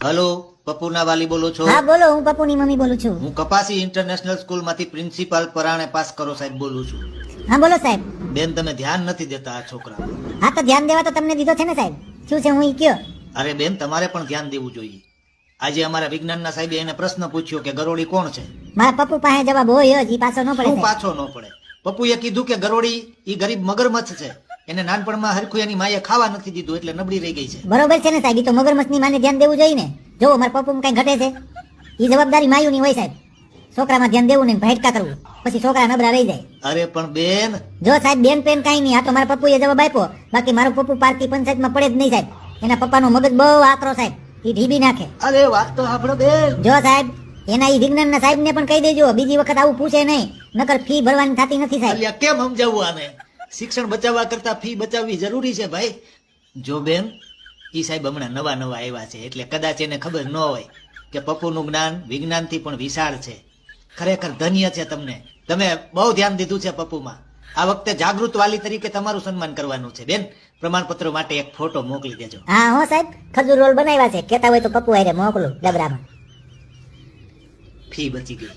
Hello, પપ્પુના વાલી બોલો છો? હા બોલો, હું પપ્પુની મમ્મી બોલું છું. હું કપાસી ઇન્ટરનેશનલ સ્કૂલમાંથી પ્રિન્સિપાલ પરાણે પાસ કરો સાહેબ બોલું છું. હા બોલો સાહેબ. બેન, તમે ધ્યાન નથી દેતા આ છોકરા. હા તો ધ્યાન દેવા તો તમને દીધો છે ને સાહેબ. શું છે હું ઈ કયો? અરે બેન, તમારે પણ ધ્યાન દેવું જોઈએ. આજે અમારા વિજ્ઞાનના સાહેબે એને પ્રશ્ન પૂછ્યો કે ગરોળી કોણ છે. મારા પપ્પુ પાસે જવાબ હોય જ, ઈ પાછો ન પડે શું સાહેબ. પાછો ન પડે? પપ્પુએ કીધું કે ગરોળી ઈ ગરીબ મગરમચ્છ છે. એને નાનપણમાં હરખું એની માએ ખાવા નથી દીધું એટલે નબળી રહી ગઈ છે. બરોબર છે ને સાહેબ, ઈ તો મગરમચ્છની માને ધ્યાન દેવું જોઈએ ને. જો મારા પપ્પુ કઈ ઘટે છે, ઈ જવાબદારી માયુની હોય સાહેબ. છોકરામાં ધ્યાન દેવું ને ભટકા કરવું, પછી છોકરા નબળા રહી જાય. અરે પણ બેન, જો સાહેબ બેન પેન કઈ નહીં, આ તો મારા પપ્પુએ જવાબ આપ્યો. બાકી મારો પપ્પુ પાર્ટી પંચાયતમાં પડે જ નહીં સાહેબ. એના પપ્પાનો મગજ બહુ આકરો સાહેબ, ઈ ઢીબી નાખે. અરે વાત તો સાંભળો બેન. જો સાહેબ, એના ઈ વિજ્ઞાનના સાહેબને પણ કહી દેજો, બીજી વખત આવું પૂછે નહીં, નકર ફી ભરવાની થતી નથી સાહેબ. અલ્યા કેમ સમજાવવું આને? શિક્ષણ બચાવવા કરતા ફી બચાવવી જરૂરી છે ભાઈ. જો બેન, ઈ સાહેબ હમણાં નવા આવ્યા છે એટલે કદાચ એને ખબર ન હોય કે પપ્પુનું જ્ઞાન વિજ્ઞાનથી પણ વિશાળ છે. ખરેખર ધન્ય છે તમને. તમે બહુ ધ્યાન દીધું છે પપ્પુમાં. આ વખતે જાગૃત વાલી તરીકે તમારું સન્માન કરવાનું છે બેન. પ્રમાણપત્ર માટે એક ફોટો મોકલી દેજો. હા હો સાહેબ, ખજૂર રોલ બનાવ્યા છે, કહેતા હોય તો પપ્પુ હારે મોકલું ડબરામાં. ફી બચી ગઈ.